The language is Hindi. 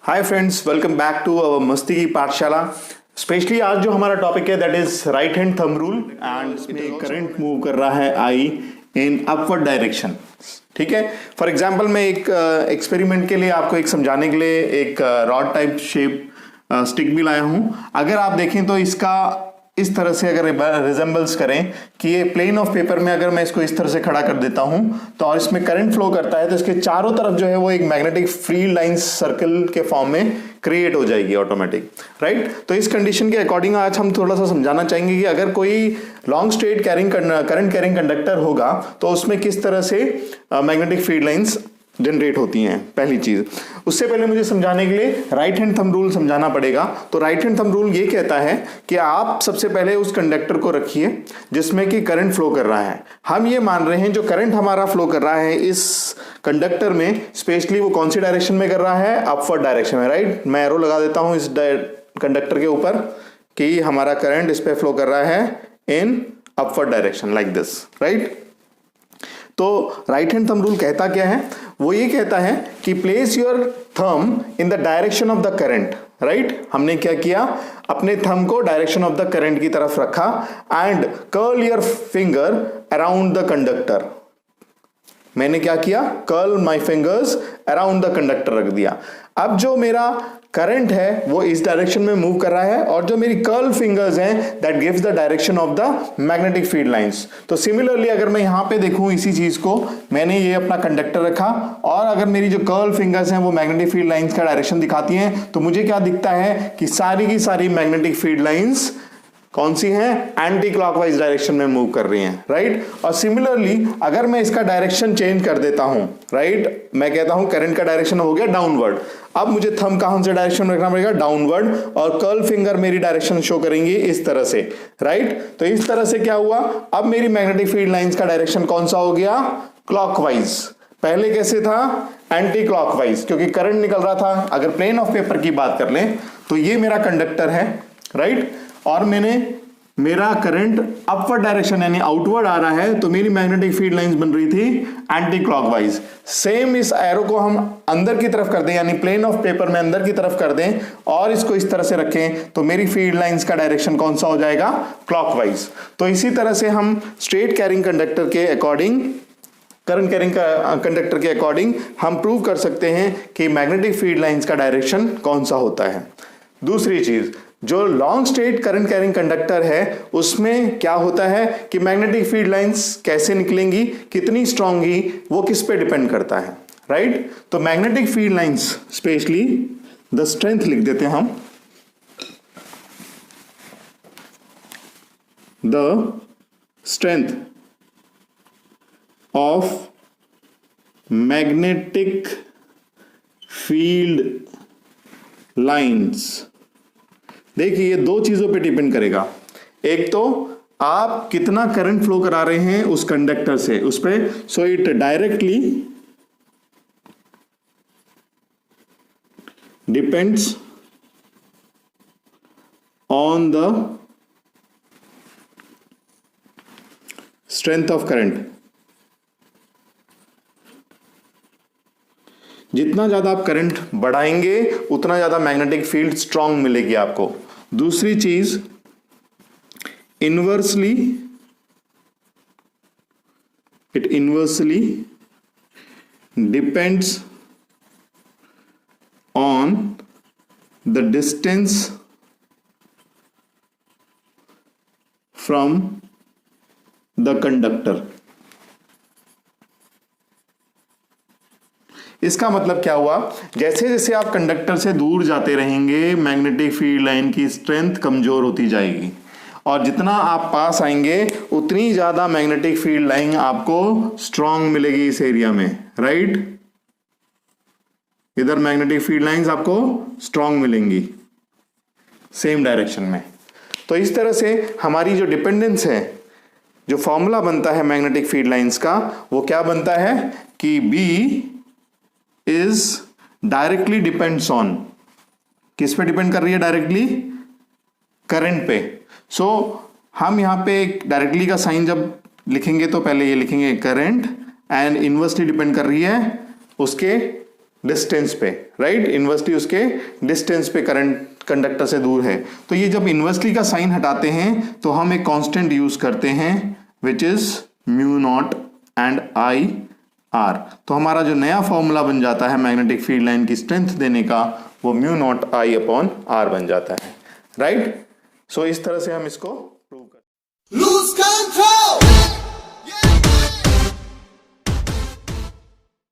Hi friends, welcome back to our मस्ती की पाठशाला। स्पेशली आज जो हमारा टॉपिक है that is right hand thumb rule and इसमें करंट मूव कर रहा है आई इन अपवर्ड डायरेक्शन। ठीक है, फॉर एग्जांपल मैं एक एक्सपेरिमेंट के लिए आपको एक समझाने के लिए एक रॉड टाइप शेप स्टिक भी लाया हूं। अगर आप देखें तो इसका इस तरह से अगर रिजेंबल्स करें कि ये प्लेन ऑफ पेपर में अगर मैं इसको इस तरह से खड़ा कर देता हूं तो और इसमें करंट फ्लो करता है तो इसके चारों तरफ जो है वो एक मैग्नेटिक फील्ड लाइंस सर्कल के फॉर्म में क्रिएट हो जाएगी ऑटोमेटिक, राइट। तो इस कंडीशन के अकॉर्डिंग आज हम थोड़ा सा समझाना चाहेंगे कि अगर कोई long straight current carrying conductor होगा तो उसमें किस तरह से मैग्नेटिक फील्ड लाइंस जनरेट होती हैं। पहली चीज, उससे पहले मुझे समझाने के लिए राइट हैंड थंब रूल समझाना पड़ेगा। तो राइट हैंड थंब रूल ये कहता है कि आप सबसे पहले उस कंडक्टर को रखिए जिसमें कि करंट फ्लो कर रहा है। हम ये मान रहे हैं जो करंट हमारा फ्लो कर रहा है इस कंडक्टर में, स्पेशली वो कौन सी डायरेक्शन में कर रहा है, अपवर्ड डायरेक्शन में, राइट। मैं एरो लगा देता हूं इस कंडक्टर के ऊपर कि हमारा करंट इस पे फ्लो कर रहा है in upward direction like this, right. तो राइट हैंड थंब रूल कहता क्या है, वो ये कहता है कि place your thumb in the direction of the current, right. हमने क्या किया, अपने थंब को डायरेक्शन ऑफ द करंट की तरफ रखा and curl your finger around the conductor. मैंने क्या किया, curl my fingers around the conductor रख दिया। अब जो मेरा करंट है वो इस डायरेक्शन में मूव कर रहा है और जो मेरी कर्ल फिंगर्स हैं that gives the direction of the magnetic field lines. तो सिमिलरली अगर मैं यहां पे देखूं इसी चीज को, मैंने ये अपना कंडक्टर रखा और अगर मेरी जो कर्ल फिंगर्स हैं वो मैग्नेटिक फील्ड लाइंस का डायरेक्शन दिखाती हैं तो मुझे क्या दिखता है कि सारी की सारी मैग्नेटिक फील्ड लाइंस कौन सी हैं, एंटी क्लॉकवाइज डायरेक्शन में मूव कर रही हैं, राइट। और सिमिलरली अगर मैं इसका डायरेक्शन चेंज कर देता हूं, राइट, मैं कहता हूं करंट का डायरेक्शन हो गया डाउनवर्ड, अब मुझे थंब कहां से डायरेक्शन में रखना पड़ेगा, डाउनवर्ड, और कर्ल फिंगर मेरी डायरेक्शन शो करेंगी इस तरह से, राइट। तो इस तरह से क्या हुआ, अब मेरी मैग्नेटिक फील्ड लाइंस का डायरेक्शन कौन सा हो गया, क्लॉकवाइज। पहले कैसे था, एंटी क्लॉकवाइज, क्योंकि करंट निकल रहा था। अगर प्लेन ऑफ पेपर की बात कर लें तो ये मेरा कंडक्टर है, राइट, और मेरा करंट अपवर्ड डायरेक्शन यानी आउटवर्ड आ रहा है तो मेरी मैग्नेटिक फील्ड लाइंस बन रही थी एंटी क्लॉकवाइज। सेम इस एरो को हम अंदर की तरफ कर दें यानी प्लेन ऑफ पेपर में अंदर की तरफ कर दें और इसको इस तरह से रखें तो मेरी फील्ड लाइंस का डायरेक्शन कौन सा हो जाएगा, क्लॉकवाइज। तो इसी तरह से हम स्ट्रेट कैरिंग कंडक्टर के अकॉर्डिंग, करंट कैरिंग कंडक्टर के अकॉर्डिंग हम प्रूव कर सकते हैं कि मैग्नेटिक फील्ड लाइंस का डायरेक्शन कौन सा होता है। दूसरी चीज, जो long straight current carrying conductor है उसमें क्या होता है कि मैग्नेटिक फील्ड लाइंस कैसे निकलेंगी, कितनी स्ट्रांग ही, वो किस पे डिपेंड करता है, राइट। तो magnetic field lines specially the strength लिख देते हैं हम, the strength of magnetic field lines. देखिए ये दो चीजों पे डिपेंड करेगा, एक तो आप कितना करंट फ्लो करा रहे हैं उस कंडक्टर से उस पे, so it directly depends on the strength of current. जितना ज्यादा आप करंट बढ़ाएंगे उतना ज्यादा मैग्नेटिक फील्ड स्ट्रांग मिलेगी आपको। दूसरी चीज, inversely it inversely depends on the distance from the conductor. इसका मतलब क्या हुआ, जैसे जैसे आप कंडक्टर से दूर जाते रहेंगे मैग्नेटिक फील्ड लाइन की स्ट्रेंथ कमजोर होती जाएगी और जितना आप पास आएंगे उतनी ज्यादा मैग्नेटिक फील्ड लाइन आपको स्ट्रांग मिलेगी इस एरिया में, राइट। इधर मैग्नेटिक फील्ड लाइंस आपको स्ट्रांग मिलेंगी सेम डायरेक्शन में। तो इस तरह से हमारी जो डिपेंडेंस है, जो फॉर्मूला बनता है मैग्नेटिक फील्ड लाइंस का, वो क्या बनता है कि B is directly depends on, किस पे डिपेंड कर रही है, डायरेक्टली करंट पे। सो हम यहां पे डायरेक्टली का साइन जब लिखेंगे तो पहले ये लिखेंगे करंट एंड इनवर्सली डिपेंड कर रही है उसके डिस्टेंस पे, राइट, इन्वर्सली उसके डिस्टेंस पे करंट कंडक्टर से दूर है। तो ये जब इन्वर्सली का साइन हटाते हैं तो हम एक कांस्टेंट यूज करते हैं which is mu naught and I R. तो हमारा जो नया फॉर्मूला बन जाता है मैग्नेटिक फील्ड लाइन की स्ट्रेंथ देने का, वो mu naught I upon R बन जाता है, राइट। सो इस तरह से हम इसको प्रूव करते हैं।